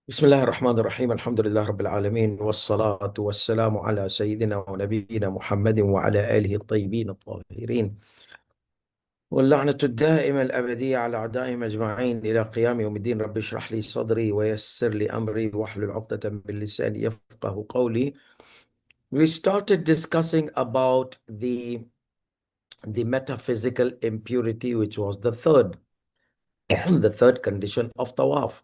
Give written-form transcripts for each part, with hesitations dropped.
بسم الله الرحمن الرحيم الحمد لله رب العالمين والصلاة والسلام على سيدنا ونبينا محمد وعلى آله الطيبين الطاهرين واللعنة الدائمة الأبدية على أعدائهم أجمعين إلى قيام يوم الدين. رب اشرح لي صدري ويسر لي أمري واحلل عقدة من لساني يفقه قولي. We started discussing about the metaphysical impurity, which was the third the third condition of tawaf.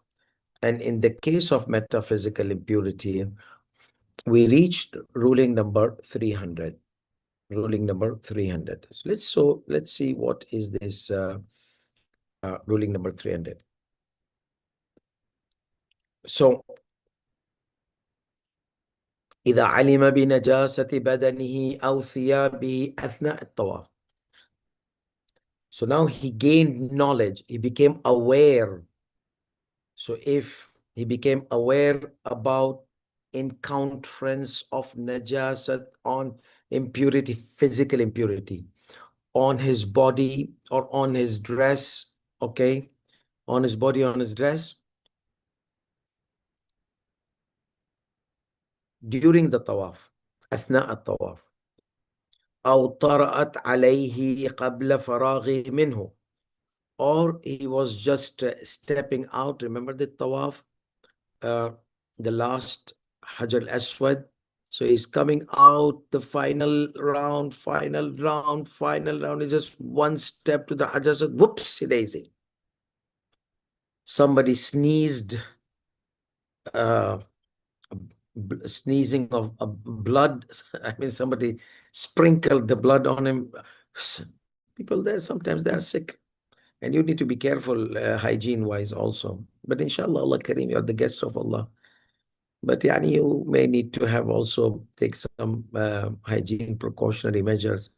And in the case of metaphysical impurity, we reached ruling number 300. Ruling number 300. Let's see what is this ruling number 300. So إذا علم بنجاسة بدنه أو ثيابه أثناء الطواف. So now he gained knowledge. He became aware. So if he became aware about encounters of najasat on impurity, physical impurity, on his body or on his dress, okay, on his body, on his dress, during the tawaf, أثناء الطواف، أو طرأت عليه قبل فراغه منه, or he was just stepping out. Remember the tawaf, the last HAJJ al-Aswad. So he's coming out, the final round, is just one step to the HAJJ al-Aswad. Whoopsie daisy. Somebody sneezed, sneezing of blood. I mean, somebody sprinkled the blood on him. People there, sometimes they are sick. And you need to be careful hygiene-wise also. But inshallah, Allah Kareem, you are the guests of Allah. But yani, you may need to have also take some hygiene precautionary measures.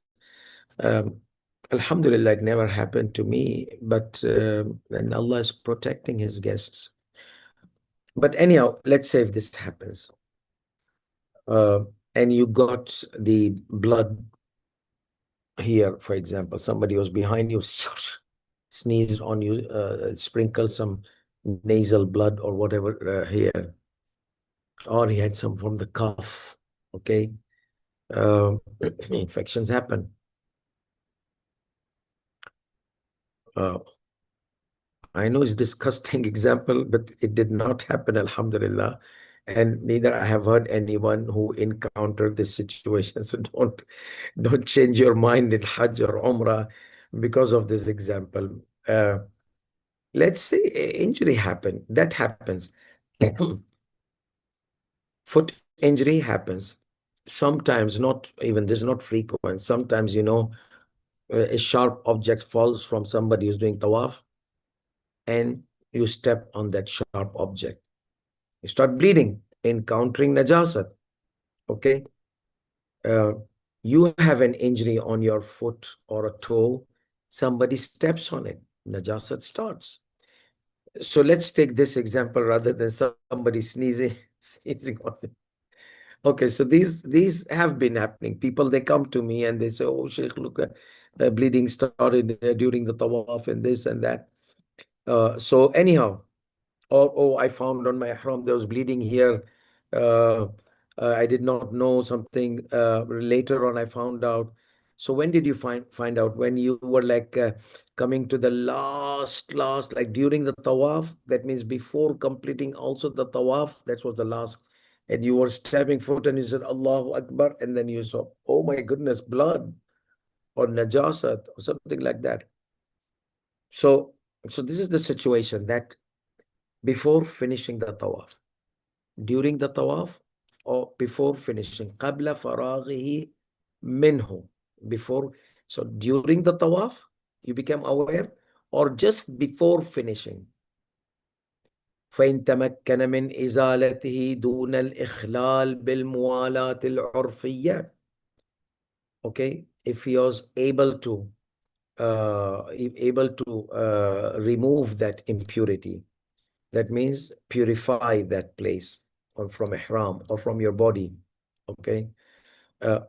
Alhamdulillah, it never happened to me, but and Allah is protecting his guests. But anyhow, let's say if this happens, and you got the blood here, for example, somebody was behind you, sneezed on you, sprinkled some nasal blood or whatever here, or he had some from the cough, okay? Infections happen. I know it's disgusting example, but it did not happen, alhamdulillah. And neither I have heard anyone who encountered this situation. So don't change your mind in Hajj or Umrah because of this example. Let's say injury happened. That happens. Foot injury happens. Sometimes, not even, this is not frequent. Sometimes, a sharp object falls from somebody who's doing tawaf, and you step on that sharp object. You start bleeding, encountering najasat. Okay. You have an injury on your foot or a toe. Somebody steps on it. Najasat starts. So let's take this example rather than somebody sneezing, sneezing on it. Okay, so these have been happening. People, they come to me and they say, "Oh, Sheikh, look, bleeding started during the tawaf and this and that." So anyhow, or oh, I found on my ihram there was bleeding here. Uh, I did not know something. Later on, I found out. So when did you find out? When you were like coming to the last, like during the tawaf? That means before completing also the tawaf. That was the last. And you were stabbing foot and you said, Allahu Akbar. And then you saw, oh my goodness, blood or najasat or something like that. So this is the situation that before finishing the tawaf, during the tawaf, or before finishing, قبل فراغه منه, before. So during the tawaf, you became aware, or just before finishing. فإن تمكن من إزالته دون الإخلال بالموالاة العرفية. Okay, if he was able to remove that impurity, that means purify that place, or from ihram or from your body, okay,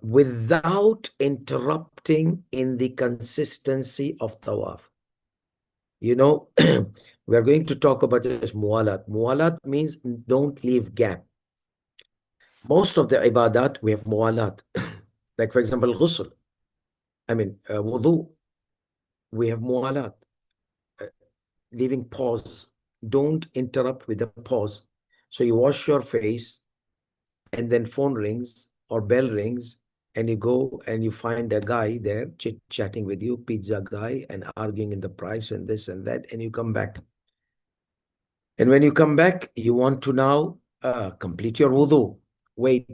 without interrupting in the consistency of tawaf. You know, we are going to talk about this muwalat. Muwalat means don't leave gap. Most of the ibadat, we have muwalat. Like, for example, ghusl. Wudu, we have muwalat. Uh, Leaving pause. Don't interrupt with a pause. So you wash your face, and then phone rings or bell rings, and you go and you find a guy there chit-chatting with you, pizza guy, and arguing in the price and this and that, and you come back. And when you come back, you want to now complete your wudu. Wait,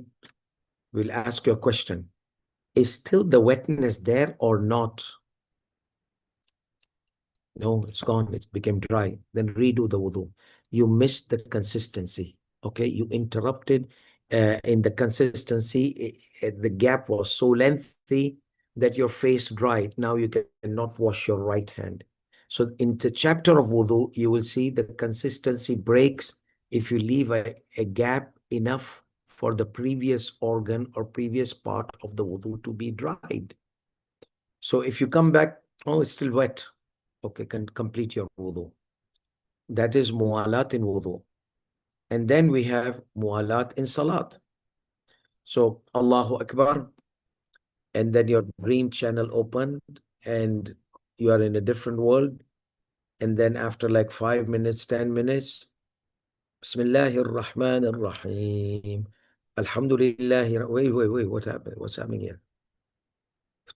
we'll ask you a question. Is still the wetness there or not? No, it's gone. It became dry. Then redo the wudu. You missed the consistency. Okay, you interrupted in the consistency. The gap was so lengthy that your face dried. Now you cannot wash your right hand. So in the chapter of wudu, you will see the consistency breaks if you leave a gap enough for the previous organ or previous part of the wudu to be dried. So if you come back, oh, it's still wet. Okay, can complete your wudu. That is muwalat in wudu. And then we have muwalat in salat. So Allahu Akbar, and then your dream channel opened and you are in a different world. And then after like 5 minutes, 10 minutes, Bismillahir Rahmanir Rahim. Alhamdulillah. Wait, what happened? What's happening here?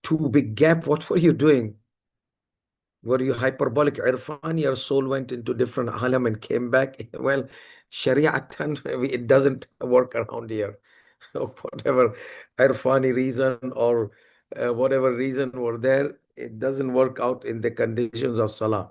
Too big gap. What were you doing? Were you hyperbolic irfan? Your soul went into different alam and came back. Well, shari'atan, it doesn't work around here. Whatever irfani reason or whatever reason were there, it doesn't work out in the conditions of salah.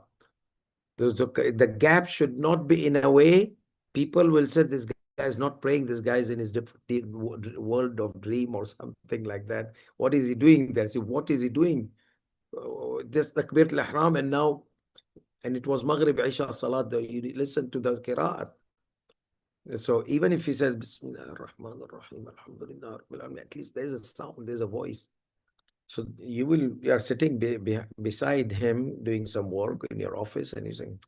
The gap should not be in a way people will say this guy is not praying, this guy is in his different world of dream or something like that. What is he doing there? See, what is he doing? Just takbir al-ihram, and it was Maghrib, Isha, Salat, you listen to the qira'at. So even if he says, Bismillah ar-Rahman ar-Rahim, Alhamdulillah, at least there's a sound, there's a voice. So you are sitting beside him doing some work in your office and you're saying,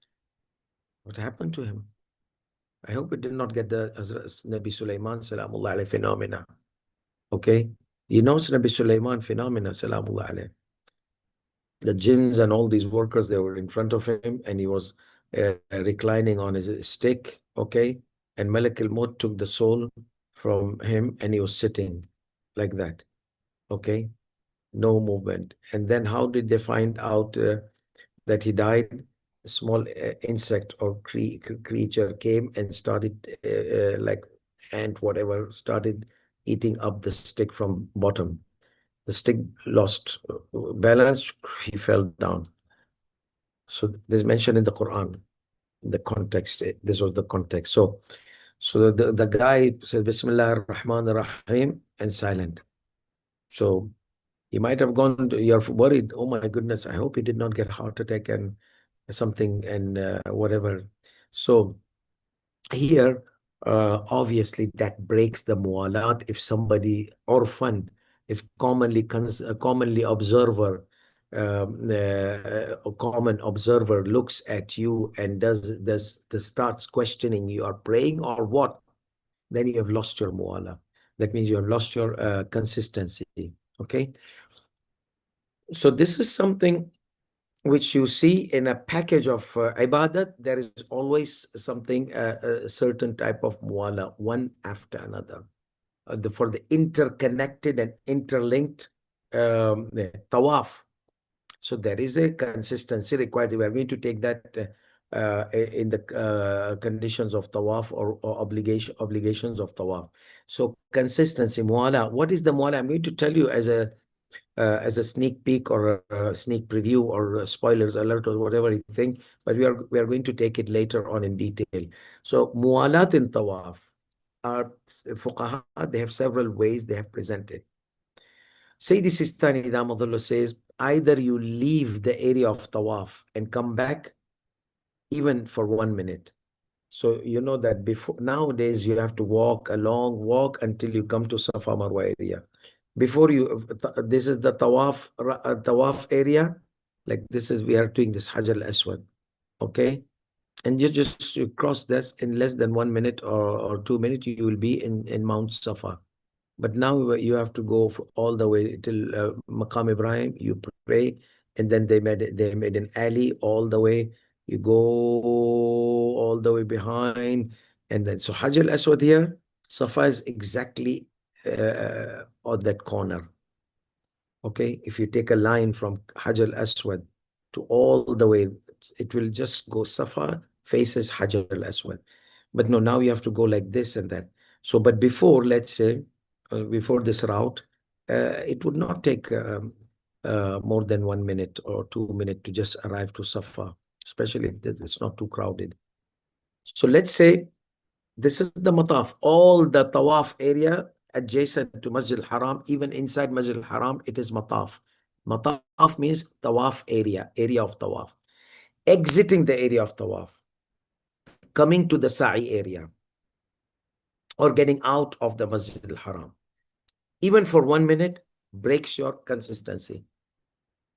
what happened to him? I hope it did not get the Nabi Sulaiman, Salamullah alayhi, phenomena. Okay? You know it's Nabi Sulaiman phenomena, Salamullah alayhi. The jinns and all these workers, they were in front of him and he was reclining on his stick, okay? And Malak al-Maut took the soul from him and he was sitting like that, okay? No movement. And then how did they find out that he died? A small insect or creature came and started like ant, whatever, started eating up the stick from bottom. The stick lost balance, he fell down. So this is mentioned in the Quran, the context. This was the context. So the guy said, Bismillah ar-Rahman ar-Rahim, and silent. So he might have gone, you're worried, oh my goodness, I hope he did not get heart attack and something and whatever. So here, obviously that breaks the muwalat if somebody, orphan, if commonly observer, a common observer looks at you and starts questioning you are praying or what, then you have lost your muwala. That means you have lost your consistency. Okay. So this is something which you see in a package of ibadat. There is always something, a certain type of muwala, one after another. For the interconnected and interlinked tawaf. So there is a consistency required. We are going to take that in the conditions of tawaf or obligations of tawaf. So consistency, muwala. What is the muwala? I'm going to tell you as a sneak peek or a sneak preview or spoilers alert or whatever you think, but we are going to take it later on in detail. So muwalat in tawaf are fuqaha, they have several ways they have presented. Sayyidi Sistani Damadullah says, either you leave the area of tawaf and come back even for 1 minute. So you know that before nowadays you have to walk a long walk until you come to Safa Marwa area. Before you, this is the tawaf area. Like this is, we are doing this Hajj al-Aswad. okay? And you cross this in less than 1 minute or 2 minutes, you will be in Mount Safa. But now you have to go all the way till Maqam Ibrahim, you pray, and then they made an alley all the way. You go all the way behind, and then so Hajj al-Aswad here, Safa is exactly on that corner. Okay, if you take a line from Hajj al-Aswad to all the way, it will just go Safa faces Hajj al-Aswad. But no, now you have to go like this and that. So, but before, let's say, before this route, it would not take more than 1 minute or 2 minutes to just arrive to Safa, especially if it's not too crowded. So let's say this is the mataf, all the tawaf area adjacent to Masjid al-Haram, even inside Masjid al-Haram, it is mataf. Mataf means tawaf area of tawaf. Exiting the area of tawaf, coming to the sa'i area, or getting out of the Masjid al-Haram, even for 1 minute, breaks your consistency.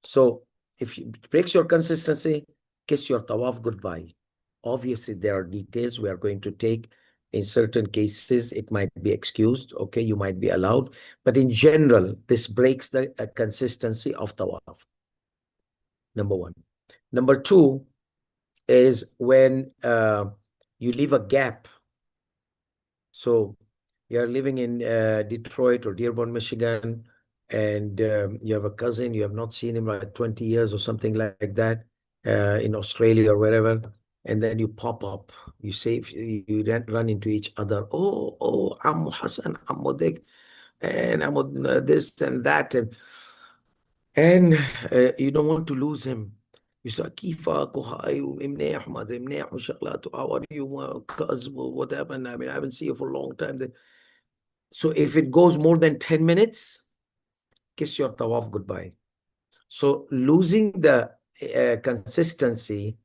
So if it breaks your consistency, kiss your tawaf goodbye. Obviously, there are details we are going to take. In certain cases, it might be excused. Okay, you might be allowed. But in general, this breaks the consistency of tawaf. Number one. Number two is when you leave a gap. So you're living in Detroit or Dearborn, Michigan, and you have a cousin, you have not seen him like 20 years or something like that, in Australia or wherever, and then you pop up, you say, you run into each other. Oh, I'm Hassan, I'm Modik, and I'm this and that, and you don't want to lose him. You start, كيفك وهاي ومنيح وما ادري منيح وشغلات, how are you, cuz, what happened? I mean, I haven't seen you for a long time. So if it goes more than 10 minutes, kiss your tawaf goodbye. So losing the consistency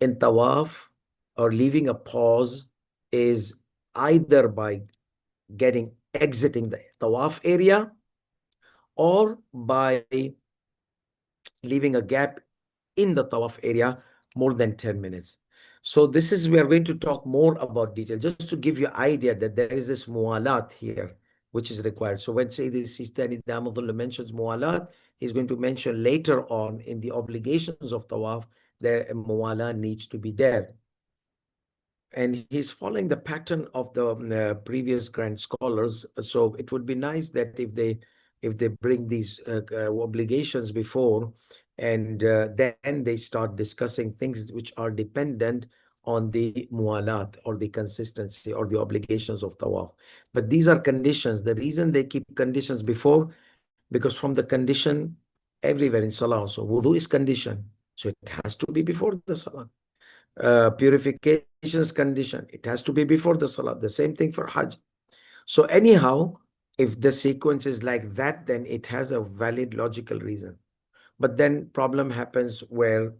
in tawaf or leaving a pause is either by exiting the tawaf area or by leaving a gap in the tawaf area more than 10 minutes. So this is, we are going to talk more about detail, just to give you idea that there is this muwalat here, which is required. So when Sayyid Sistani Damadullah mentions muwalat, he's going to mention later on in the obligations of tawaf, that muwalat needs to be there. And he's following the pattern of the previous grand scholars. So it would be nice that if they bring these obligations before, and then they start discussing things which are dependent on the mualat or the consistency or the obligations of tawaf. But these are conditions. The reason they keep conditions before, because from the condition everywhere in salah, so wudu is condition, so it has to be before the salah. Purifications condition, it has to be before the salah. The same thing for Hajj. So anyhow, if the sequence is like that, then it has a valid logical reason. But then problem happens where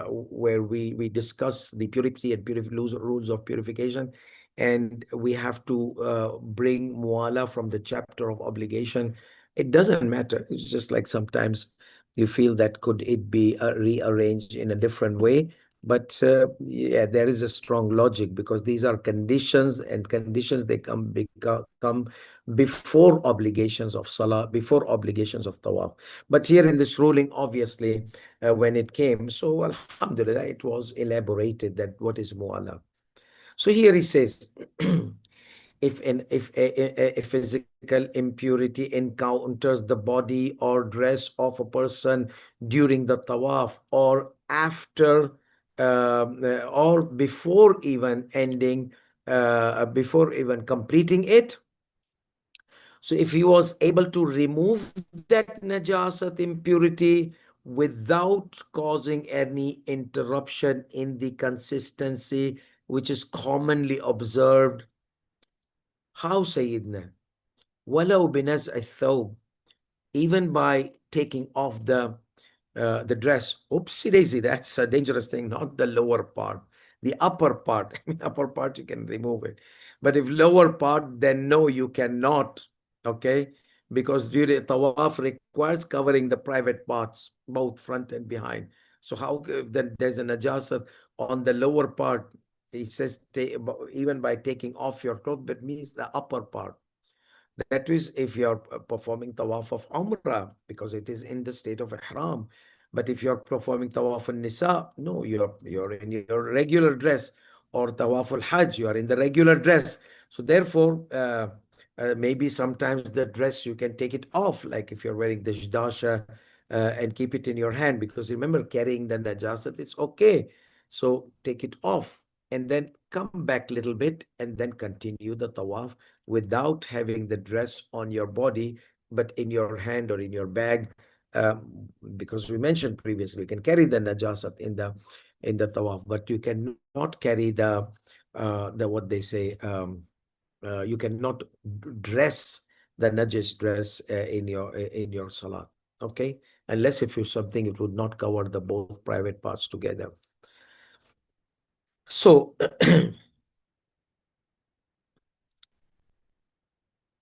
we discuss the purity and rules of purification, and we have to bring muala from the chapter of obligation. It doesn't matter. It's just like sometimes you feel that could it be rearranged in a different way. But yeah, there is a strong logic, because these are conditions, and conditions, they come before obligations of salah, before obligations of tawaf. But here in this ruling, obviously, when it came, so alhamdulillah, it was elaborated that what is mu'alla. So here he says, if a physical impurity encounters the body or dress of a person during the tawaf, or after or before even before even completing it. So if he was able to remove that najasat impurity without causing any interruption in the consistency, which is commonly observed, how Sayyidina? Walau binaz al-thawb, even by taking off the dress. Oopsie daisy, that's a dangerous thing, not the lower part. The upper part, upper part you can remove it. But if lower part, then no, you cannot. Okay, because during tawaf requires covering the private parts, both front and behind. So how then there's a najasat on the lower part? He says even by taking off your clothes, but means the upper part. That is if you're performing tawaf of Umrah, because it is in the state of Ihram. But if you're performing tawaf al-Nisa, no, you're in your regular dress, or tawaf al-Hajj, you are in the regular dress. So therefore, maybe sometimes the dress you can take it off, like if you're wearing the jdasha, and keep it in your hand, because remember, carrying the najasat, it's okay. So take it off and then come back a little bit and then continue the tawaf without having the dress on your body, but in your hand or in your bag. Because we mentioned previously, you can carry the najasat in the tawaf, but you cannot carry the what they say, you cannot dress the najas dress in your salah. Okay, unless if you something, it would not cover the both private parts together. So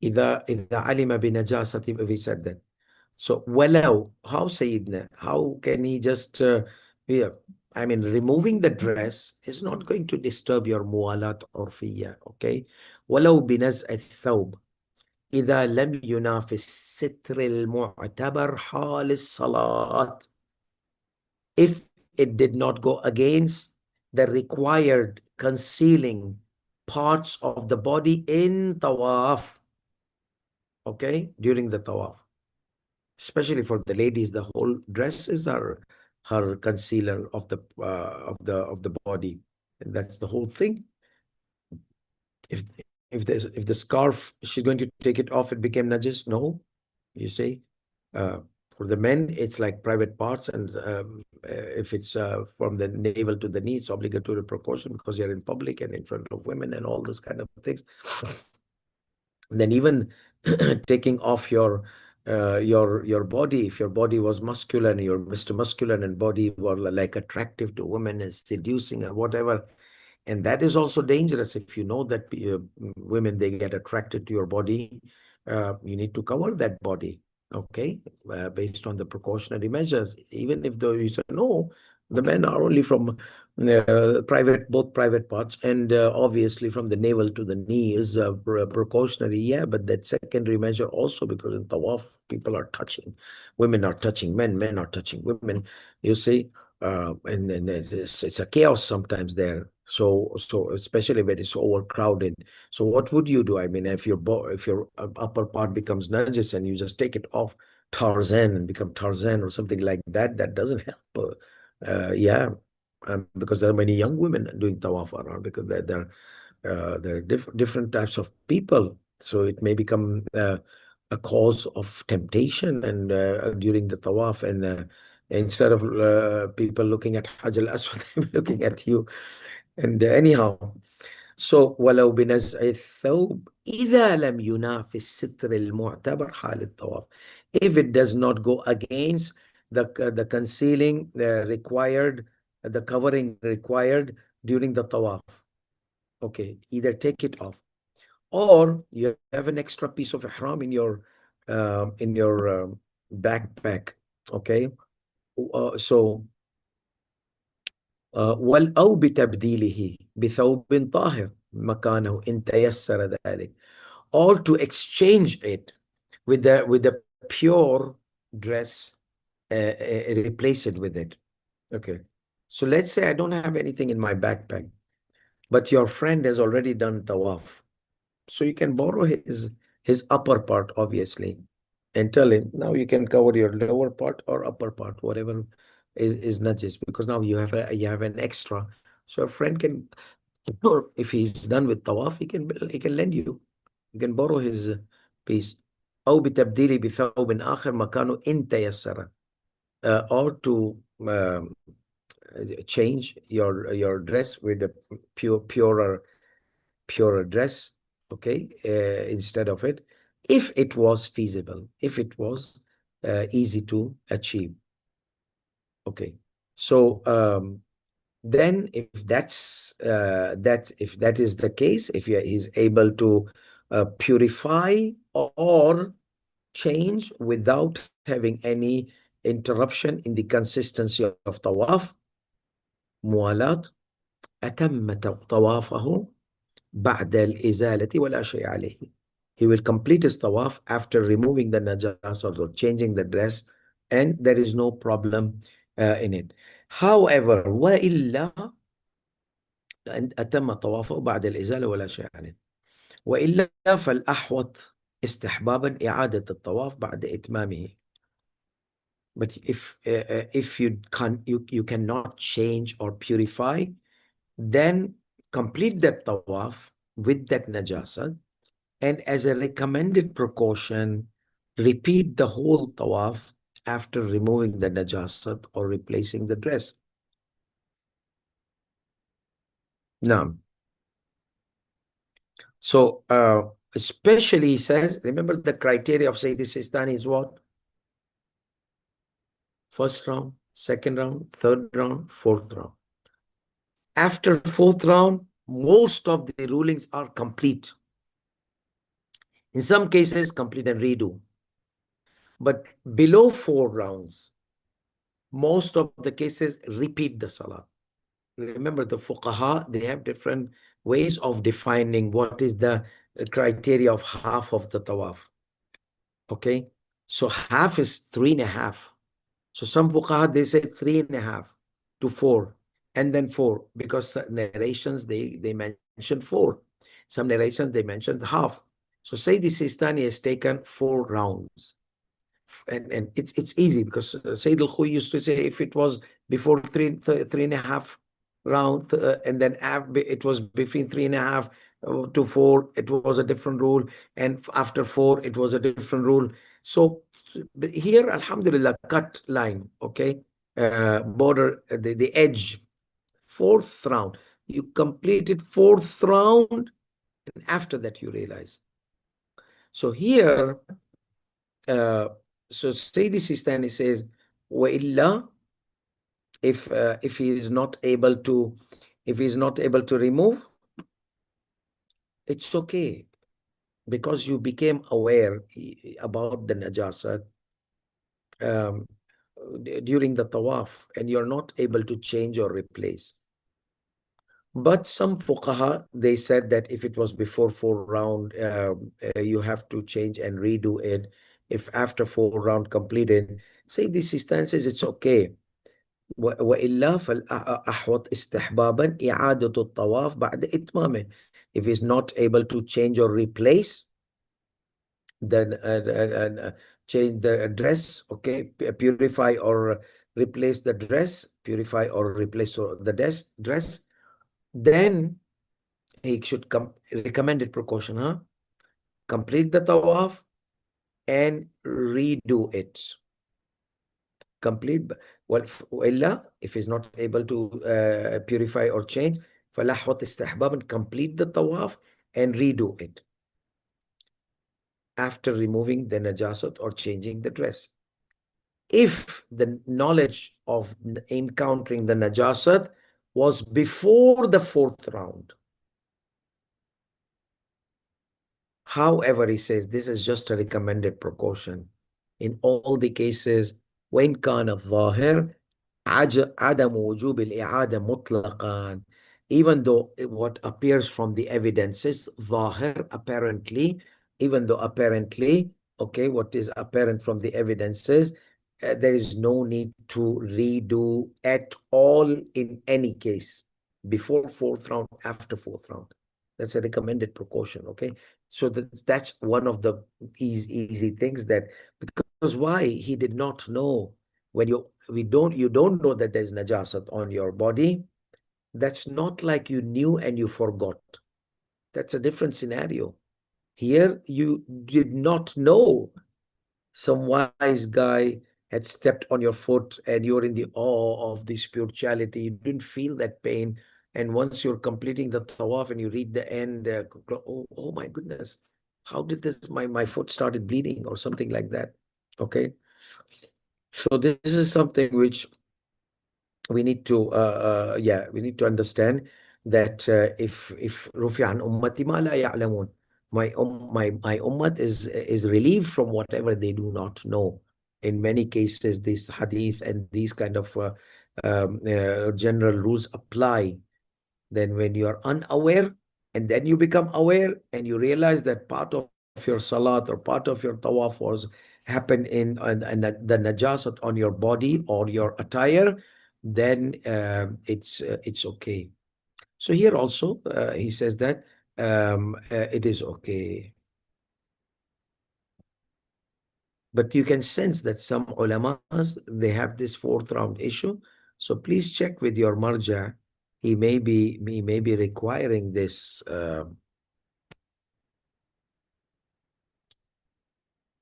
إذا علم بنجاسة, we said that. So ولو, how Sayyidina, how can he just yeah, I mean, removing the dress is not going to disturb your muwalat urfiyya, okay? ولو بنزع الثوب إذا لم ينافس ستر المعتبر حال الصلاة. If it did not go against the required concealing parts of the body in tawaf, okay, during the tawaf. Especially for the ladies, the whole dress is her concealer of the body, and that's the whole thing. If if the scarf, she's going to take it off, it became najis. No, you see, for the men, it's like private parts, and if it's from the navel to the knee, it's obligatory precaution because you're in public and in front of women and all those kind of things. Then even taking off your body, if your body was muscular and you're Mr. Muscular and body were like attractive to women and seducing or whatever, and that is also dangerous. If you know that women, they get attracted to your body, you need to cover that body, okay, based on the precautionary measures. Even if though you say, no, the men are only from both private parts, and obviously from the navel to the knee is precautionary, yeah, but that secondary measure also, because in tawaf, people are touching, women are touching men are touching women, you see, and it's a chaos sometimes there. So especially when it's overcrowded. So what would you do? I mean, if your upper part becomes najis and you just take it off, Tarzan, and become Tarzan or something like that, that doesn't help. Yeah, because there are many young women doing tawaf around, because there are different types of people. So it may become a cause of temptation and during the tawaf, and instead of people looking at Hajj al-Aswad, they're looking at you. And anyhow, so ولو بنزع الثوب إذا لم ينافس ستر المعتبر حال الطواف. If it does not go against the concealing required, the covering required during the tawaf. Okay, either take it off, or you have an extra piece of ihram in your backpack. Okay, so أو بتبديله بثوب طاهر مكانه إن تيسر ذلك, or to exchange it with the pure dress, replace it with it. Okay, so let's say I don't have anything in my backpack, but your friend has already done tawaf. So you can borrow his upper part, obviously, and tell him, now you can cover your lower part or upper part, whatever is najis, because now you have an extra. So a friend can, or if he's done with tawaf, he can lend you. You can borrow his piece. أو بتبديله بثوب آخر مكانه إن تيسر, or to change your dress with a purer dress, okay, instead of it, if it was feasible, if it was easy to achieve. Okay, so then if if that is the case, if he's able to purify or change without having any interruption in the consistency of tawaf, muwalat, أتم طوافه بعد الإزالة ولا شيء عليه. He will complete his tawaf after removing the najasat or changing the dress, and there is no problem in it. However, وإلا أن أتم طوافه بعد الإزالة ولا شيء عليه. وإلا فالأحوط استحبابا إعادة الطواف بعد إتمامه. But if you cannot change or purify, then complete that tawaf with that najasat, and as a recommended precaution, repeat the whole tawaf after removing the najasat or replacing the dress. Now, so especially he says, remember the criteria of Sayyidi Sistani is what? First round, second round, third round, fourth round. After fourth round, most of the rulings are complete. In some cases, complete and redo. But below 4 rounds, most of the cases repeat the salah. Remember, the fuqaha, they have different ways of defining what is the criteria of half of the tawaf. Okay, so half is 3.5. So some fuqaha, they say 3.5 to 4, and then 4, because narrations, they mention 4. Some narrations, they mentioned half. So say the Sistani has taken 4 rounds. And it's easy, because Sayyid al-Khuy used to say if it was before 3.5 round, and then it was between 3.5 to 4, it was a different rule, and after 4 it was a different rule. So here, alhamdulillah, cut line, okay, border, the edge, 4th round, you completed 4th round, and after that you realize. So here, so Sayyidi Sistani says, وَإِلَّا, if he is not able to remove, it's okay, because you became aware about the najasat during the tawaf, and you're not able to change or replace. But some fuqaha, they said that if it was before 4 round, you have to change and redo it. If after 4 round completed, say this Sistani says it's okay. وإلا فالأحوط استحبابا إعادة الطواف بعد إتمامه. If he's not able to change or replace, then change the dress, okay, purify or replace the dress, purify or replace the dress, then he should recommended precaution, complete the tawaf and redo it. Complete. Well, if he's not able to purify or change, فَلَحْوَةِ استحبابا, complete the tawaf and redo it after removing the najasat or changing the dress. If the knowledge of encountering the najasat was before the 4th round. However, he says this is just a recommended precaution. In all the cases, وإن كان الظاهر عدم وجوب الإعادة مطلقا, even though what appears from the evidences, ظاهر, apparently, even though apparently, okay, what is apparent from the evidences, there is no need to redo at all in any case, before 4th round, after 4th round. That's a recommended precaution, okay? So that's one of the easy things, that because why? He did not know. When you don't know that there's najasat on your body, that's not like you knew and you forgot. That's a different scenario. Here you did not know. Some wise guy had stepped on your foot and you're in the awe of the spirituality. You didn't feel that pain. And once you're completing the tawaf and you reach the end, oh my goodness, how did this, my foot started bleeding or something like that. Okay. So this is something which we need to, we need to understand, that if rufi an ummati ma la ya'lamun, my ummat is relieved from whatever they do not know. in many cases, this hadith and these kind of general rules apply. Then when you are unaware and then you become aware and you realize that part of your salat or part of your tawaf was happened in the najasat on your body or your attire, then it's okay. So here also he says that it is okay. But you can sense that some ulamas, they have this fourth round issue. So please check with your marja. He may be requiring this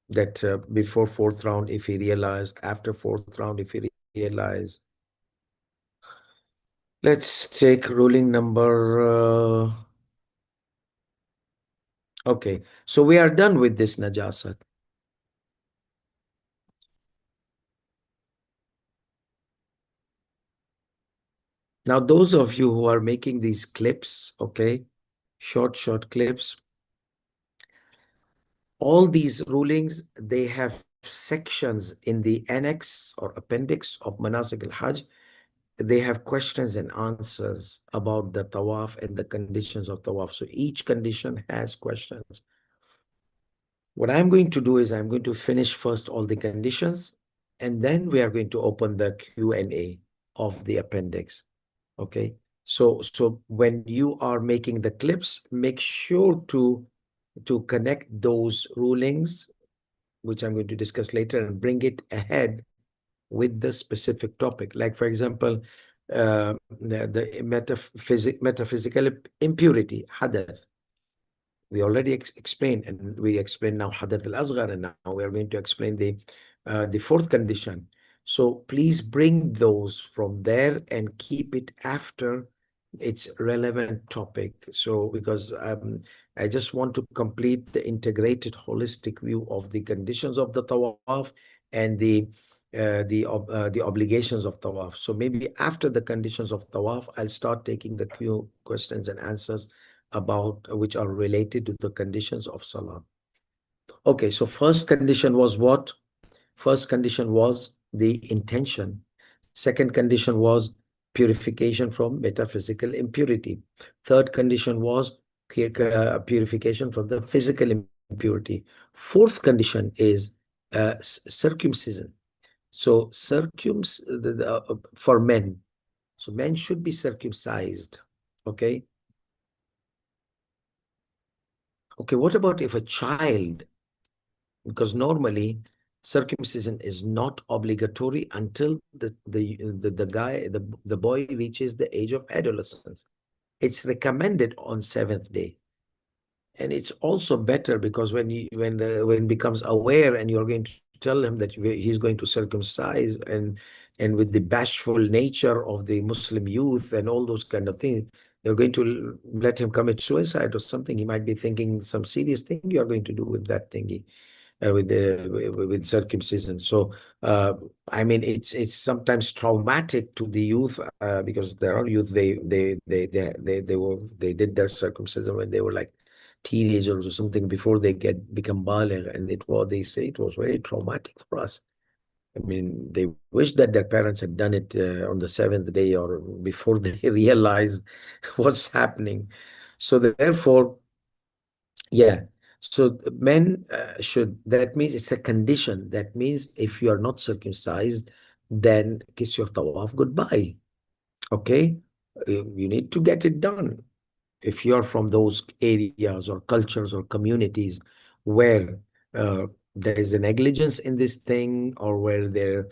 that before fourth round if he realize, after fourth round if he realize. Let's take ruling number. Okay, so we are done with this najasat. Now, those of you who are making these clips, okay, short clips, all these rulings, they have sections in the annex or appendix of Manasik al-Hajj. They have questions and answers about the tawaf and the conditions of tawaf. So each condition has questions. What I'm going to do is I'm going to finish first all the conditions, and then we are going to open the Q&A of the appendix. Okay. So when you are making the clips, make sure to connect those rulings, which I'm going to discuss later, and bring it ahead with the specific topic. Like, for example, the metaphysical impurity, hadath. We already explained, and we explained now hadath al-asghar, and now we are going to explain the fourth condition. So please bring those from there and keep it after its relevant topic. So because I just want to complete the integrated holistic view of the conditions of the tawaf and the obligations of tawaf. So maybe after the conditions of tawaf, I'll start taking the Q questions and answers about which are related to the conditions of salah. Okay, so first condition was what? First condition was the intention. Second condition was purification from metaphysical impurity. Third condition was purification from the physical impurity. Fourth condition is circumcision. So for men. So men should be circumcised. Okay. Okay, what about if a child, because normally circumcision is not obligatory until the boy reaches the age of adolescence. It's recommended on seventh day. And it's also better because when becomes aware and you're going to tell him that he's going to circumcise, and with the bashful nature of the Muslim youth and all those kind of things, you're going to let him commit suicide or something. He might be thinking some serious thing you're going to do with that thingy, with circumcision. So I mean, it's sometimes traumatic to the youth because there are youth, they did their circumcision when they were like teenagers or something before they become baligh, and they say it was very traumatic for us. I mean, they wish that their parents had done it on the seventh day or before they realized what's happening. So therefore, yeah. So men that means it's a condition. That means if you are not circumcised, then kiss your tawaf goodbye. Okay? You need to get it done. If you're from those areas or cultures or communities where there is a negligence in this thing, or where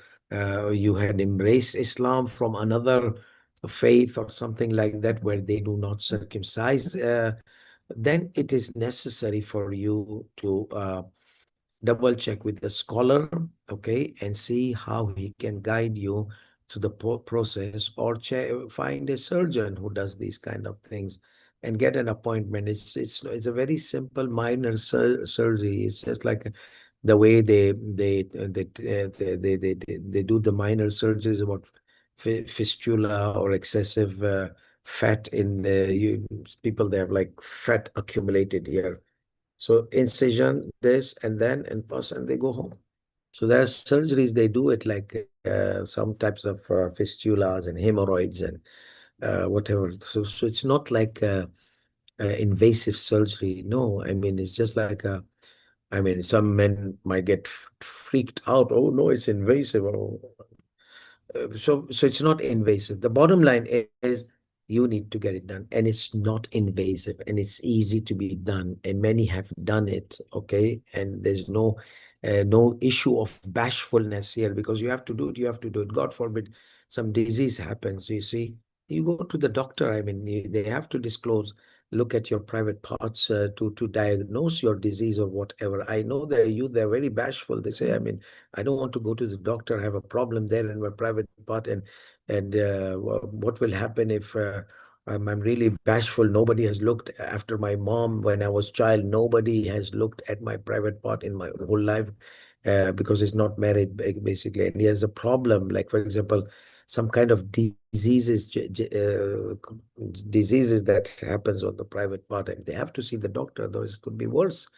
you had embraced Islam from another faith or something like that, where they do not circumcise, then it is necessary for you to double check with the scholar, okay, and see how he can guide you to the process, or find a surgeon who does these kind of things and get an appointment. It's a very simple minor surgery. It's just like the way they do the minor surgeries about fistula or excessive fat in people. They have like fat accumulated here. So incision, this, and then in pus, and they go home. So there are surgeries, they do it like some types of fistulas and hemorrhoids and whatever. So it's not like invasive surgery. No, I mean, it's just like I mean, some men might get freaked out. Oh no, it's invasive. Oh, so it's not invasive. The bottom line is you need to get it done, and it's not invasive, and it's easy to be done, and many have done it. Okay, and there's no issue of bashfulness here, because you have to do it. You have to do it. God forbid some disease happens. You see, you go to the doctor. I mean, they have to disclose. Look at your private parts to diagnose your disease or whatever. I know they're very bashful. They say, I mean, I don't want to go to the doctor. I have a problem there in my private part, and what will happen if I'm really bashful? Nobody has looked after my mom when I was child. Nobody has looked at my private part in my whole life because it's not married basically. And he has a problem, like for example, some kind of diseases that happens on the private part, and they have to see the doctor, otherwise it could be worse.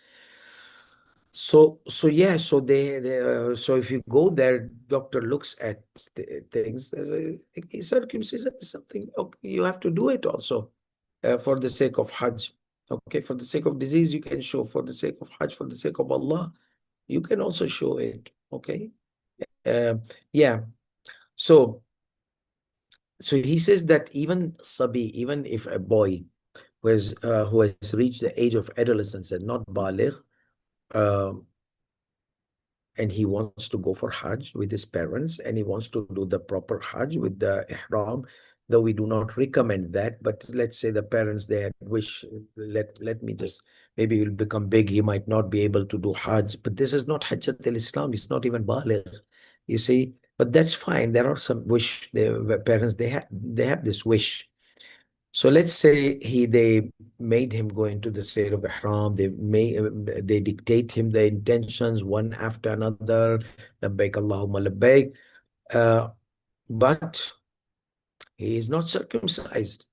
So yeah, so if you go there, doctor looks at things. Circumcision is something, okay, you have to do it also for the sake of Hajj. Okay, for the sake of disease, you can show. For the sake of Hajj, for the sake of Allah, you can also show it. Okay, yeah. So he says that even Sabi, even if a boy who has reached the age of adolescence and not baligh, um, and he wants to go for Hajj with his parents, and he wants to do the proper Hajj with the ihram, though we do not recommend that. But let's say the parents, they had wish, let me just, maybe he'll become big, he might not be able to do Hajj, but this is not Hajjat al-Islam, it's not even baligh, you see. But that's fine. There are some wish, the parents, they have this wish. So let's say they made him go into the state of ihram. They dictate him the intentions one after another. Labbaik Allahumma labbaik. But he is not circumcised.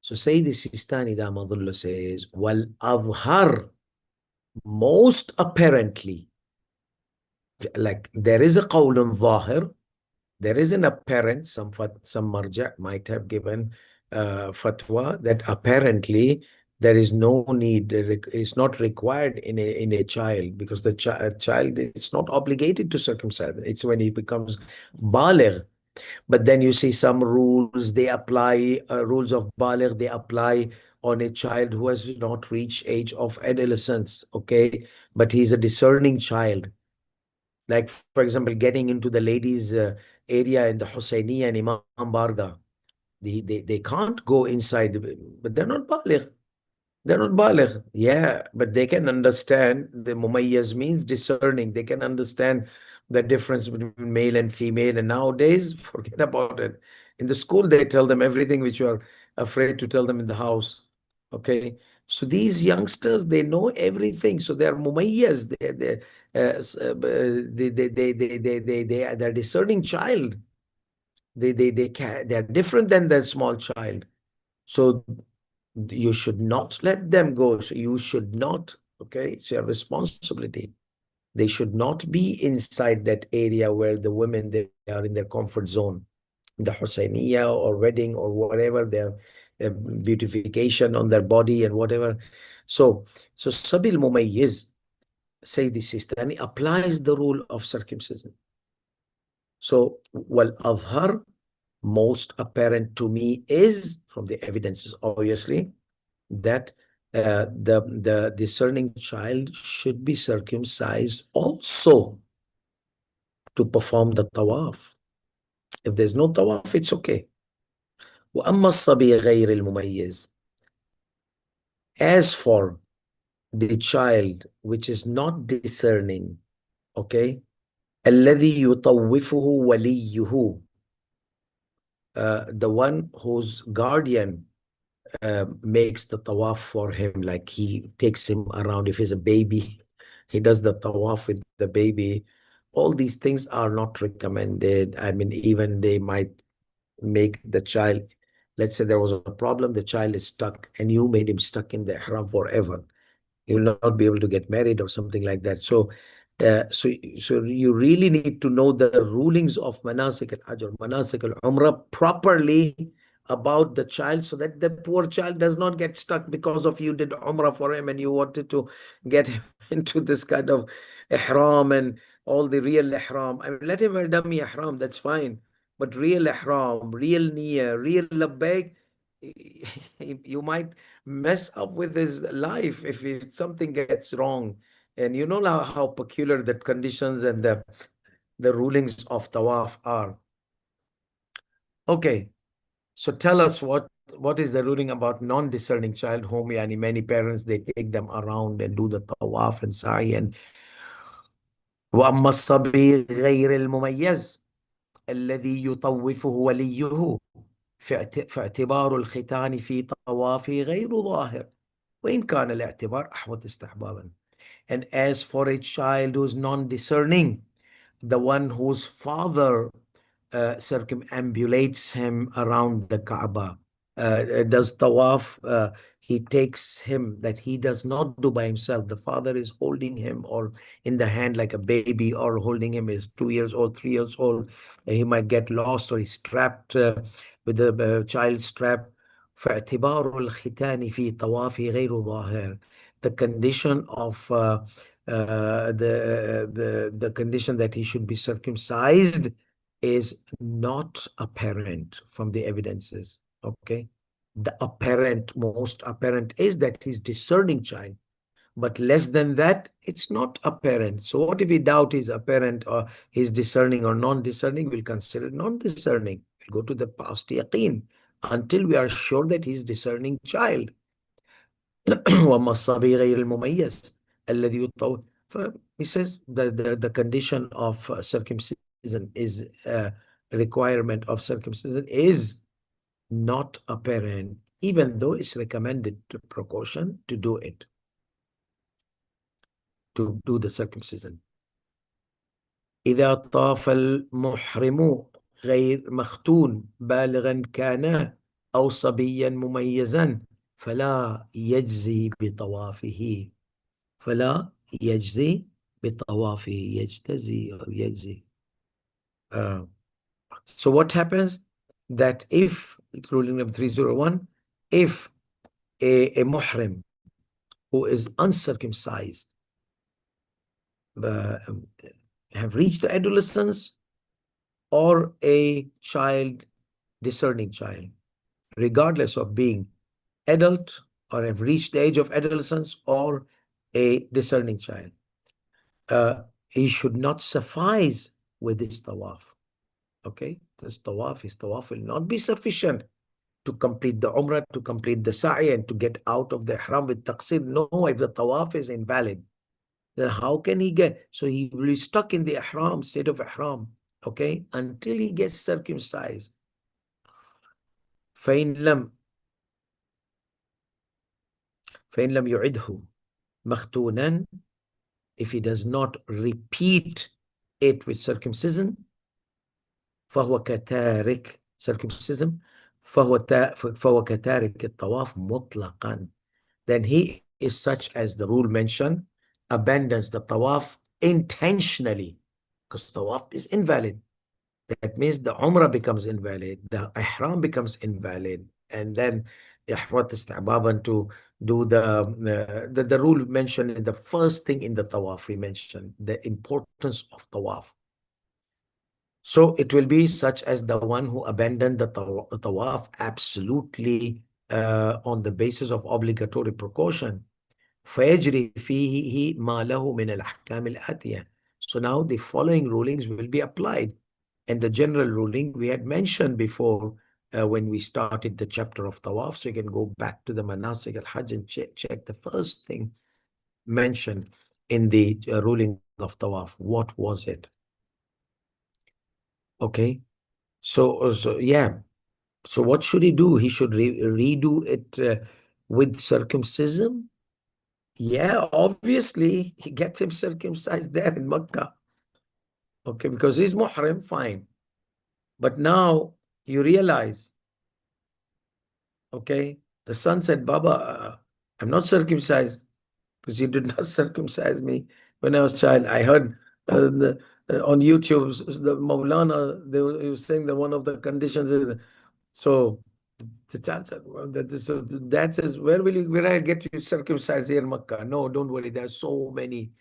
So Sayyid Sistani Damadullah says, Wal Avhar, most apparently, like there is a qawlun zahir, there is an apparent, some marja might have given fatwa that apparently there is no need, it's not required in a child, because the child is not obligated to circumcise. It's when he becomes baligh. But then you see some rules, they apply, rules of baligh, they apply on a child who has not reached age of adolescence, okay? But he's a discerning child. Like, for example, getting into the ladies' area in the Hussainiya and Imam Barga. They can't go inside, but they're not baligh. They're not baligh. Yeah, but they can understand. The mumayyaz means discerning. They can understand the difference between male and female. And nowadays, forget about it. In the school, they tell them everything which you are afraid to tell them in the house. Okay. So these youngsters, they know everything. So they're mumayyaz. They're discerning child. They're different than the small child. So you should not let them go. So you should not, okay? It's your responsibility. They should not be inside that area where the women, they are in their comfort zone, the Husainiya or wedding or whatever, their beautification on their body and whatever. So Sabil Mumayyiz, Sayyidi Sistani, applies the rule of circumcision. So, wal Azhar, most apparent to me is, from the evidences, obviously, that the discerning child should be circumcised also to perform the tawaf. If there's no tawaf, it's okay. وأما الصبي غير المميز, as for the child which is not discerning, okay, الذي يطوفه وليه, the one whose guardian makes the tawaf for him, like he takes him around. If he's a baby, he does the tawaf with the baby. All these things are not recommended. I mean, even they might make the child, let's say there was a problem, the child is stuck, and you made him stuck in the ihram forever. He will not be able to get married or something like that. So So you really need to know the rulings of manasik al-hajj or manasik al-umrah properly about the child, so that the poor child does not get stuck because of you did umrah for him and you wanted to get him into this kind of ihram and all the real ihram. I mean, let him wear dummy ihram, that's fine. But real ihram, real niyyah, real labbaik, you might mess up with his life if something gets wrong. And you know now how peculiar the conditions and the rulings of tawaf are. Okay, so tell us what is the ruling about non-discerning child whom yani many parents they take them around and do the tawaf and sa'i and وأما الصبي غير المميز الذي يطوفه وليه فاعتبار الختان في طوافه غير ظاهر وإن كان الاعتبار أحوط استحبابا. And as for a child who is non-discerning, the one whose father circumambulates him around the Kaaba, does tawaf, he takes him, that he does not do by himself. The father is holding him or in the hand like a baby, or holding him is 2 years old, 3 years old. He might get lost, or he's strapped with the child strap. فاعتبار الختان في طوافه غير ظاهر. The condition of the condition that he should be circumcised is not apparent from the evidences. Okay, the apparent, most apparent is that he's discerning child, but less than that it's not apparent. So what if we doubt is apparent or he's discerning or non-discerning? We'll consider non-discerning. We'll go to the past yaqeen until we are sure that he's discerning child. وَأَمَّا الصَّبِي غَيْرِ الْمُمَيَّزِ الَّذِي يُطَوِّفُ. He says the condition of circumcision is requirement of circumcision is not apparent, even though it's recommended to precaution to do it, to do the circumcision. إذا طاف المحرم غير مختون بالغا كان أو صبيا مميزا فلا يجزي بطوافه. فلا يجزي بطوافه. يجتزي or يجزي. So what happens that if, ruling number 301, if a muhrim who is uncircumcised have reached the adolescence, or a child, discerning child, regardless of being adult or have reached the age of adolescence or a discerning child, he should not suffice with this tawaf. Okay, his tawaf will not be sufficient to complete the umrah, to complete the sa'i, and to get out of the ihram with taqsir. No, if the tawaf is invalid, then how can he get? So he will be stuck in the ihram, state of ihram, okay, until he gets circumcised. فإن لم يعده مختونا, if he does not repeat it with circumcision, فهو كتارك circumcision, فهو كتارك الطواف مطلقا. Then he is such as the rule mentioned, abandons the tawaf intentionally, because tawaf is invalid. That means the umrah becomes invalid, the ihram becomes invalid, and then ihwat istihbaban to do the rule mentioned in the first thing in the tawaf. We mentioned the importance of tawaf. So it will be such as the one who abandoned the tawaf absolutely on the basis of obligatory precaution. فيجري فيه ما له من الأحكام الآتية. So now the following rulings will be applied. And the general ruling we had mentioned before when we started the chapter of Tawaf. So you can go back to the Manasik al-Hajj and check the first thing mentioned in the ruling of Tawaf. What was it? Okay. So yeah. So what should he do? He should redo it with circumcision. Yeah, obviously, he gets him circumcised there in Mecca. Okay, because he's muhrim, fine. But now you realize, okay, the son said, Baba, I'm not circumcised because you did not circumcise me. when I was a child, I heard on YouTube, the Maulana, he was saying that one of the conditions is, so the child said, well, so the dad says, where I get you circumcised here in Makkah? No, don't worry, there are so many.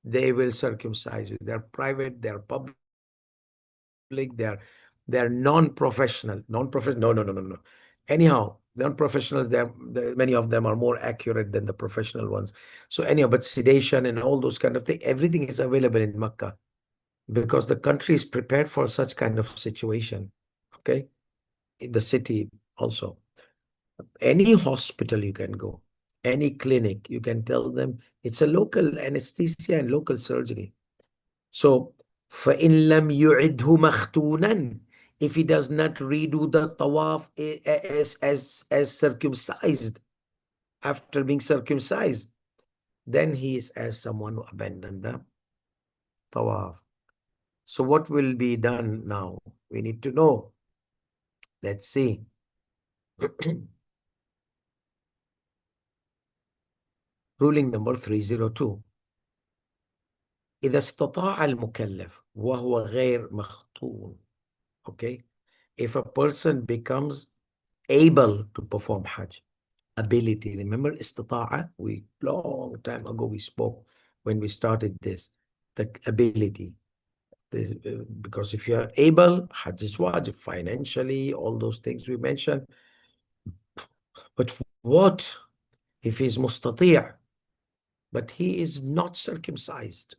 They will circumcise you. They're private, they're public, they're non-professional. Non-professional, no. Anyhow, non-professionals, many of them are more accurate than the professional ones. So anyhow, but sedation and all those kind of things, everything is available in Makkah because the country is prepared for such kind of situation. Okay, in the city also. Any hospital you can go, any clinic, you can tell them it's a local anesthesia and local surgery. So, فَإِن لَمْ يُعِدْهُ مَخْتُونًا, if he does not redo the tawaf as circumcised, after being circumcised, then he is as someone who abandoned the tawaf. So what will be done now? We need to know. Let's see. Ruling number 302. إذا استطاع المكلف وهو غير مختون. Okay. If a person becomes able to perform Hajj, ability. Remember istita'a? Long time ago we spoke when we started this, the ability. Because if you are able, Hajj is wajib, financially, all those things we mentioned. But what if he's mustati', but he is not circumcised?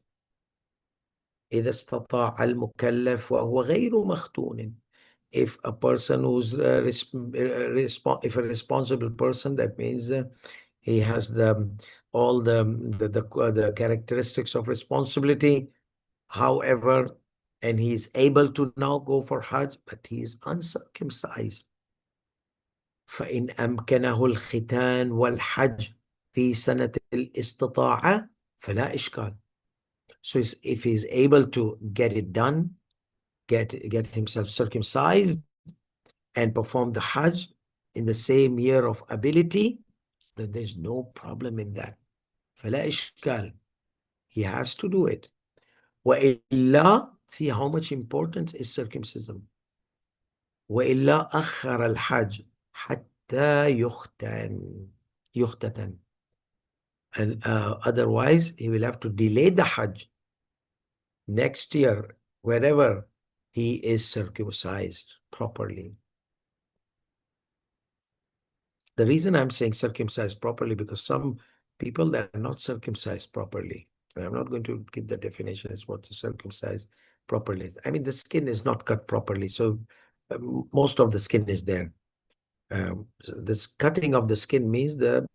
إذا استطاع المكلف وهو غير مختون. If a person who's if a responsible person, that means he has all the characteristics of responsibility. However, and he is able to now go for Hajj, but he is uncircumcised. فإن أمكنه الختان والحج في سنة الاستطاعة فلا إشكال. So if he's able to get it done, get himself circumcised and perform the Hajj in the same year of ability, then there's no problem in that. فلا إشكال. He has to do it. وإلا, see how much importance is circumcision. وإلا أخر الحج حتى يختتن. And otherwise, he will have to delay the Hajj next year, wherever he is circumcised properly. The reason I'm saying circumcised properly, because some people that are not circumcised properly, and I'm not going to give the definition as what to circumcise properly. I mean, the skin is not cut properly, so most of the skin is there. So this cutting of the skin means the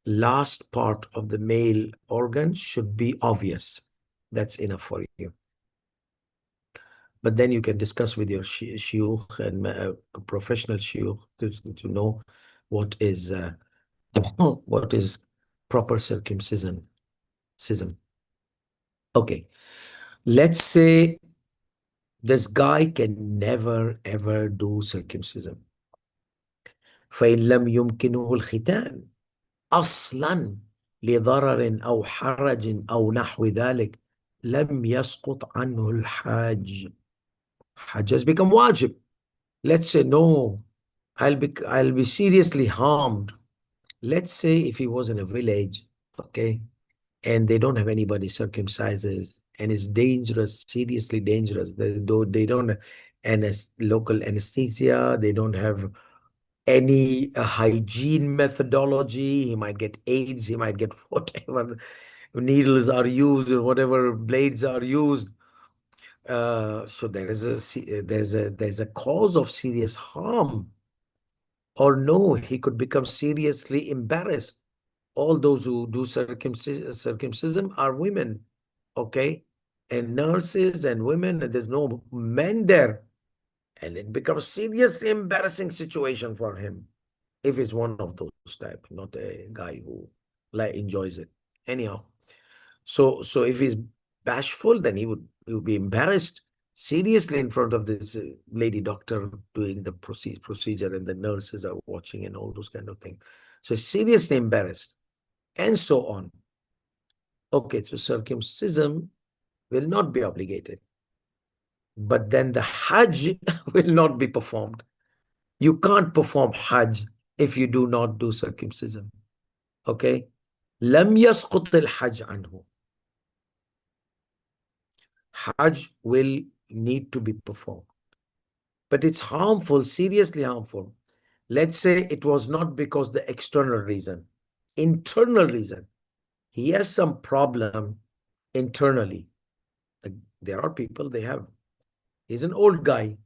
last part of the male organ should be obvious. That's enough for you. But then you can discuss with your shiukh and professional shiukh to know what is proper circumcision. Okay, let's say this guy can never ever do circumcision. فإن لم يمكنه الختان أصلا لضرر أو حرج أو نحو ذلك لم يسقط عنه الحاج. Hajj has become wajib. Let's say, no, I'll be seriously harmed. Let's say if he was in a village, okay, and they don't have anybody circumcises, and it's dangerous, seriously dangerous. They don't have local anesthesia. They don't have any hygiene methodology. He might get AIDS. He might get whatever needles are used or whatever blades are used. So there's a cause of serious harm. Or no, he could become seriously embarrassed. All those who do circumcision are women, okay? And nurses and women, and there's no men there. And it becomes seriously embarrassing situation for him. If it's one of those type, not a guy who enjoys it. Anyhow, so if he's bashful, then he would be embarrassed seriously in front of this lady doctor doing the procedure, and the nurses are watching and all those kind of things. So seriously embarrassed. and so on. Okay, so circumcision will not be obligated. But then the Hajj will not be performed. You can't perform Hajj if you do not do circumcision. Okay? لم يسقط الحج عنه. Hajj will need to be performed. But it's harmful, seriously harmful. Let's say it was not because the external reason, internal reason. He has some problem internally. Like there are people, he's an old guy.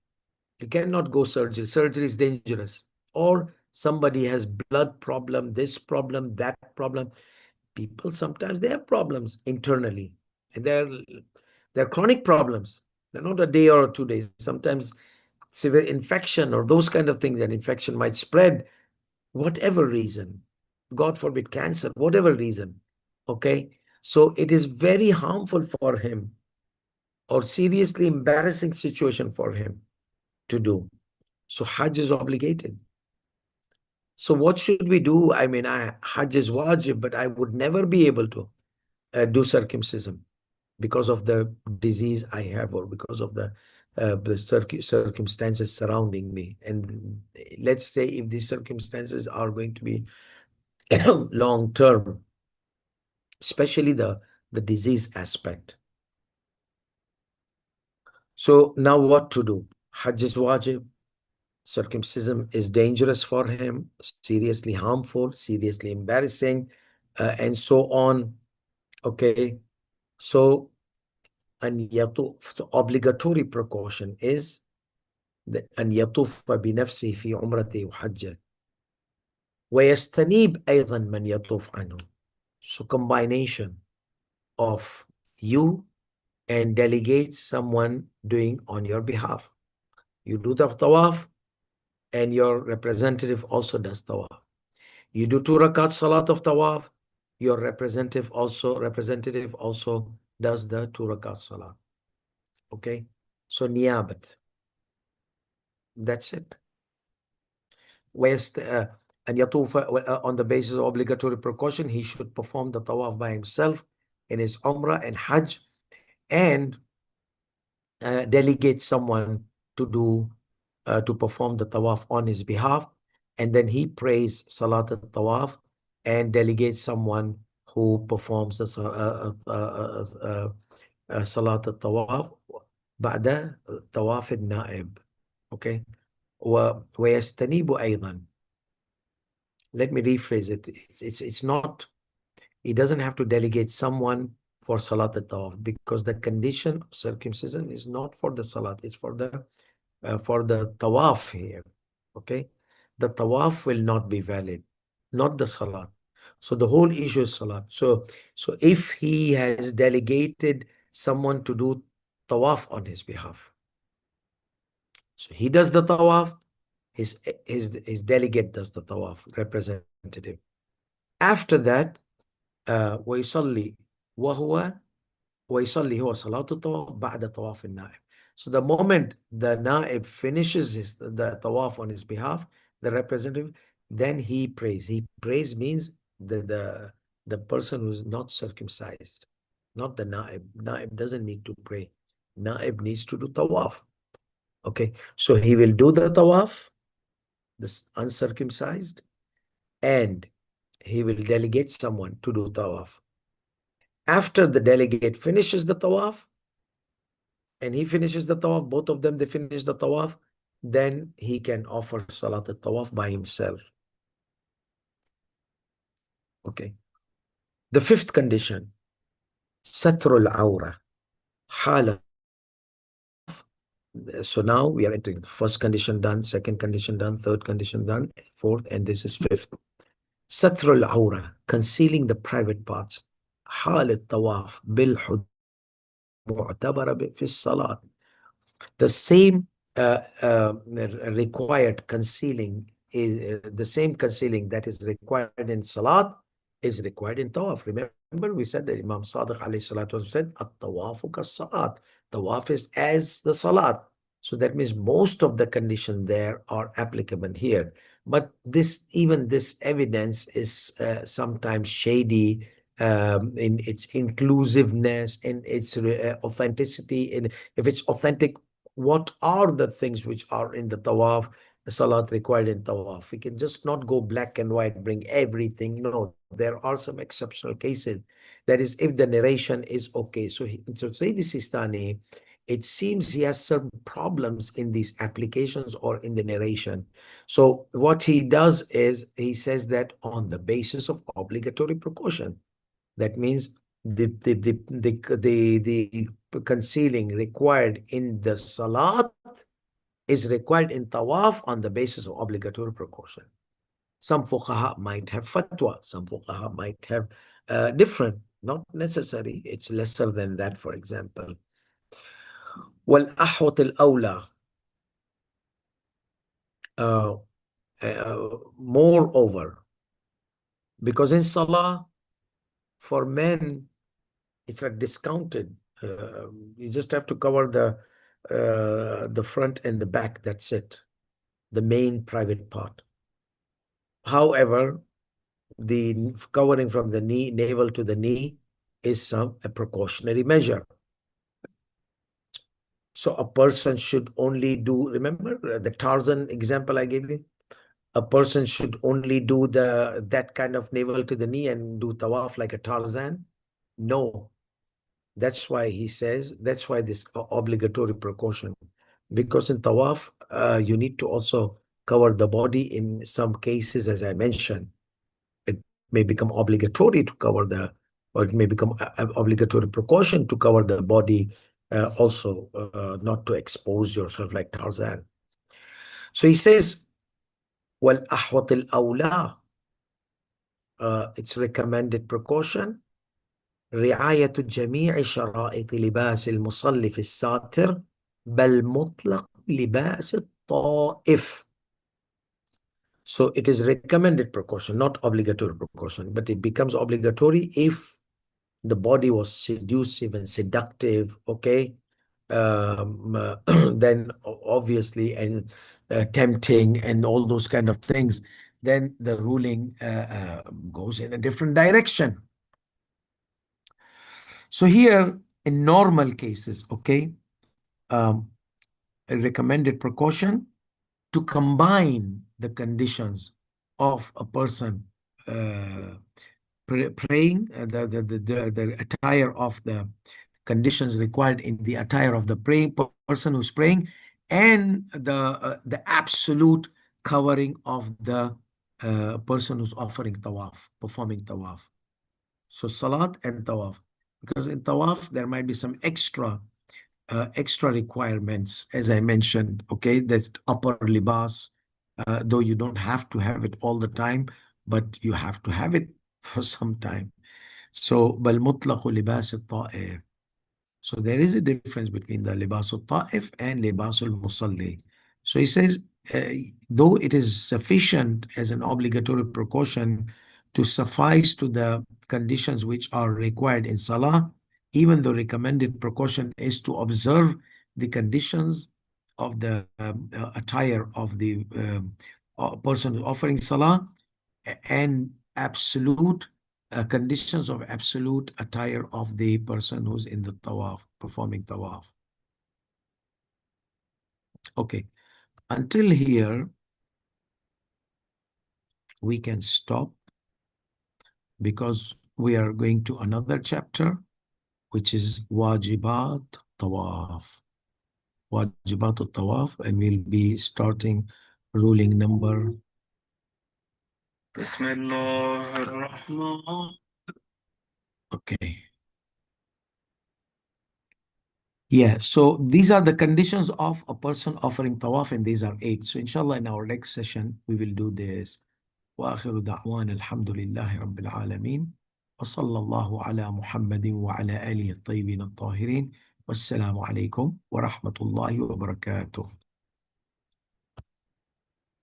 He cannot go surgery. Surgery is dangerous. Or somebody has blood problem, this problem, that problem. People sometimes they have problems internally. And they're chronic problems. They're not a day or 2 days. Sometimes severe infection or those kind of things. An infection might spread, whatever reason. God forbid, cancer, whatever reason. Okay. So it is very harmful for him or seriously embarrassing situation for him to do. So Hajj is obligated. So what should we do? I mean, Hajj is wajib, but I would never be able to do circumcision because of the disease I have or because of the circumstances surrounding me. And let's say if these circumstances are going to be long term, especially the disease aspect. So now what to do? Hajj is wajib. Circumcision is dangerous for him, seriously harmful, seriously embarrassing, and so on. Okay. So the obligatory precaution is أن يطوف بنفسه في عمرته وحجه ويستنيب أيضا من يطوف عنه. So combination of you and delegate someone doing on your behalf. You do the tawaf and your representative also does tawaf. You do 2 rakat salat of tawaf, your representative also does the 2 rakat salat. Okay, so niyabat. That's it. And yatufa, on the basis of obligatory precaution, he should perform the tawaf by himself in his umrah and hajj and delegate someone to perform the tawaf on his behalf. And then he prays salat al-tawaf and delegates someone who performs the salat al-tawaf بعد طواف النائب. Okay. ويستنيب أيضا. Let me rephrase it. It's not, he doesn't have to delegate someone for salat al-tawaf because the condition of circumcision is not for the salat, it's for the tawaf here. Okay, the tawaf will not be valid, not the salat. So the whole issue is salat. So if he has delegated someone to do tawaf on his behalf, so he does the tawaf, his delegate does the tawaf, representative. After that, ويصلي هو صلاة الطواف بعد طواف النائب. So the moment the naib finishes the tawaf on his behalf, the representative, then he prays. He prays means the person who's not circumcised, not the naib. Naib doesn't need to pray. Naib needs to do tawaf. Okay, so he will do the tawaf, this uncircumcised, and he will delegate someone to do tawaf. After the delegate finishes the tawaf, and he finishes the tawaf, both of them, they finish the tawaf, then he can offer salat al-tawaf by himself. Okay. The 5th condition, satrul awra. Hala. So now we are entering the 1st condition done, 2nd condition done, 3rd condition done, 4th, and this is 5th. Satrul awra, concealing the private parts. Hal al-tawaf bil-hud mu'tabara fi salat. The same required concealing is the same concealing that is required in salat is required in tawaf. Remember, we said that Imam Sadiq alayhi salatu said, "At-tawafu kas-salat." Tawaf is as the salat. So that means most of the conditions there are applicable here. But even this evidence is sometimes shady in its inclusiveness, in its authenticity. If it's authentic, what are the things which are in the tawaf, the salat required in tawaf? We can just not go black and white, bring everything. No, there are some exceptional cases. That is, if the narration is okay. So Sayyid Sistani, it seems he has some problems in these applications or in the narration. So what he does is he says that on the basis of obligatory precaution, that means the concealing required in the salat is required in tawaf on the basis of obligatory precaution. Some fuqaha might have fatwa, some fuqaha might have different, not necessary. It's lesser than that, for example. والأحوط الأولى moreover, because in salah for men it's like discounted. You just have to cover the front and the back. That's it, the main private part. However, the covering from the knee, navel to the knee, is a precautionary measure. So a person should only do, remember the Tarzan example I gave you? A person should only do that kind of navel to the knee and do tawaf like a Tarzan? No. That's why he says, that's why this obligatory precaution. Because in tawaf, you need to also cover the body in some cases, as I mentioned. It may become obligatory to cover or it may become an obligatory precaution to cover the body also, not to expose yourself like Tarzan. So he says, وَالْأَحْوَطِ الْأَوْلَى, it's recommended precaution رعاية جميع شرائط لباس المصلي في الساتر بل مطلق لباس الطائف. So it is recommended precaution, not obligatory precaution, but it becomes obligatory if the body was seductive and seductive, okay? Then obviously, and tempting and all those kind of things, then the ruling goes in a different direction. So here, in normal cases, okay, a recommended precaution to combine the conditions of a person praying, the attire of the conditions required in the attire of the praying person who's praying, and the absolute covering of the person who's offering tawaf, performing tawaf. So salat and tawaf, because in tawaf there might be some extra requirements, as I mentioned. Okay, that's upper libas, though you don't have to have it all the time, but you have to have it for some time. So bal mutlaqu libas al-ta'if. So there is a difference between the libas al-ta'if and libas al-musalli. So he says, though it is sufficient as an obligatory precaution to suffice to the conditions which are required in salah, even the recommended precaution is to observe the conditions of the attire of the person offering salah and absolute conditions of absolute attire of the person who's in the tawaf, performing tawaf. Okay, until here, we can stop because we are going to another chapter, which is Wajibat Tawaf. Wajibat Tawaf, and we'll be starting ruling number. Bismillahirrahmanirrahim. Okay. Yeah, so these are the conditions of a person offering tawaf, and these are 8. So inshallah, in our next session, we will do this. وآخر دعوانا الحمد لله رب العالمين وصلى الله على محمد وعلى آله الطيبين الطاهرين والسلام عليكم ورحمة الله وبركاته.